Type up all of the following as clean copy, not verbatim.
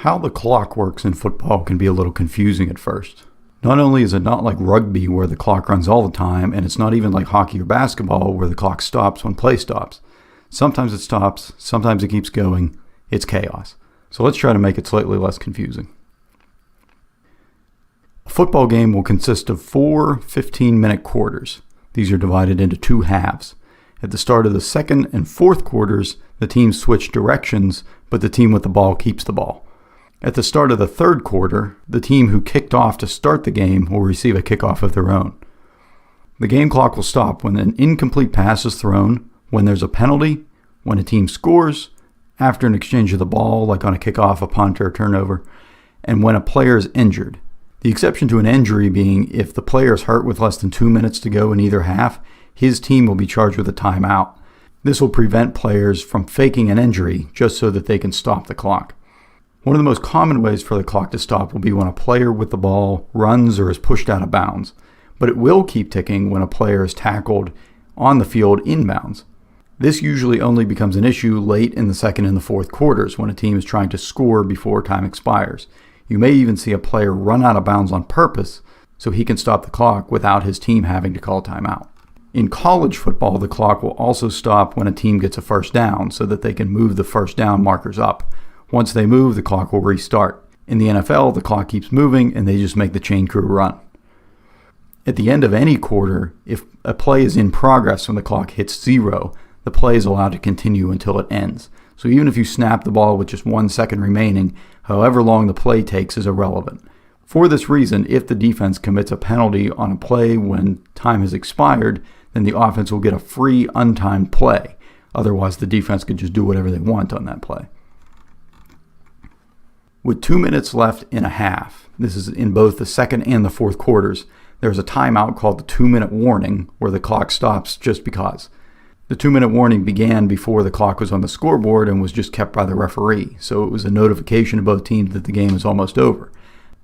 How the clock works in football can be a little confusing at first. Not only is it not like rugby where the clock runs all the time, and it's not even like hockey or basketball where the clock stops when play stops. Sometimes it stops, sometimes it keeps going. It's chaos. So let's try to make it slightly less confusing. A football game will consist of 4 15-minute quarters. These are divided into 2 halves. At the start of the second and fourth quarters, the teams switch directions, but the team with the ball keeps the ball. At the start of the third quarter, the team who kicked off to start the game will receive a kickoff of their own. The game clock will stop when an incomplete pass is thrown, when there's a penalty, when a team scores, after an exchange of the ball, like on a kickoff, a punt, or a turnover, and when a player is injured. The exception to an injury being if the player is hurt with less than 2 minutes to go in either half, his team will be charged with a timeout. This will prevent players from faking an injury just so that they can stop the clock. One of the most common ways for the clock to stop will be when a player with the ball runs or is pushed out of bounds, but it will keep ticking when a player is tackled on the field inbounds. This usually only becomes an issue late in the second and the fourth quarters when a team is trying to score before time expires. You may even see a player run out of bounds on purpose so he can stop the clock without his team having to call timeout. In college football, the clock will also stop when a team gets a first down so that they can move the first down markers up. Once they move, the clock will restart. In the NFL, the clock keeps moving and they just make the chain crew run. At the end of any quarter, if a play is in progress when the clock hits 0, the play is allowed to continue until it ends. So even if you snap the ball with just 1 second remaining, however long the play takes is irrelevant. For this reason, if the defense commits a penalty on a play when time has expired, then the offense will get a free untimed play. Otherwise, the defense could just do whatever they want on that play. With 2 minutes left in a half, this is in both the second and the fourth quarters, there's a timeout called the 2-minute warning where the clock stops just because. The 2-minute warning began before the clock was on the scoreboard and was just kept by the referee, so it was a notification to both teams that the game is almost over.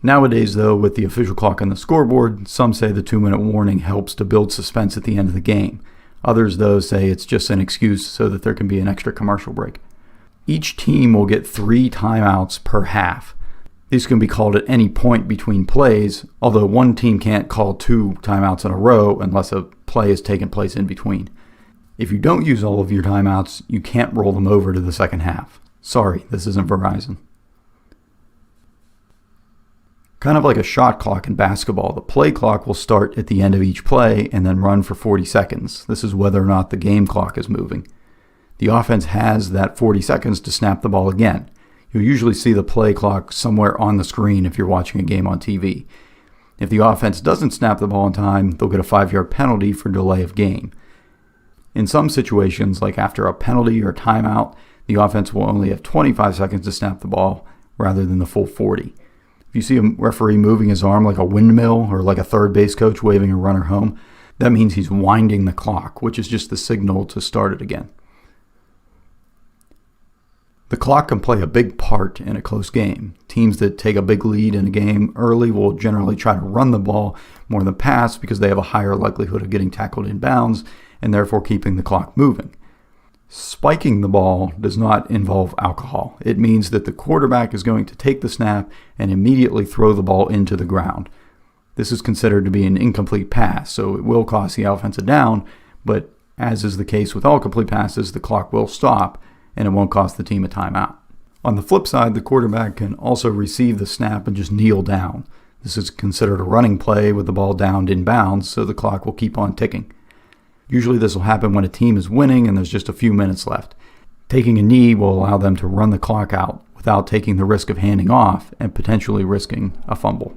Nowadays, though, with the official clock on the scoreboard, some say the 2-minute warning helps to build suspense at the end of the game. Others, though, say it's just an excuse so that there can be an extra commercial break. Each team will get 3 timeouts per half. These can be called at any point between plays, although one team can't call 2 timeouts in a row unless a play has taken place in between. If you don't use all of your timeouts, you can't roll them over to the second half. Sorry, this isn't Verizon. Kind of like a shot clock in basketball, the play clock will start at the end of each play and then run for 40 seconds. This is whether or not the game clock is moving. The offense has that 40 seconds to snap the ball again. You'll usually see the play clock somewhere on the screen if you're watching a game on TV. If the offense doesn't snap the ball in time, they'll get a 5-yard penalty for delay of game. In some situations, like after a penalty or timeout, the offense will only have 25 seconds to snap the ball rather than the full 40. If you see a referee moving his arm like a windmill or like a third base coach waving a runner home, that means he's winding the clock, which is just the signal to start it again. The clock can play a big part in a close game. Teams that take a big lead in a game early will generally try to run the ball more than pass because they have a higher likelihood of getting tackled in bounds and therefore keeping the clock moving. Spiking the ball does not involve alcohol. It means that the quarterback is going to take the snap and immediately throw the ball into the ground. This is considered to be an incomplete pass, so it will cost the offense a down, but as is the case with all complete passes, the clock will stop and it won't cost the team a timeout. On the flip side, the quarterback can also receive the snap and just kneel down. This is considered a running play with the ball downed in bounds, so the clock will keep on ticking. Usually this will happen when a team is winning and there's just a few minutes left. Taking a knee will allow them to run the clock out without taking the risk of handing off and potentially risking a fumble.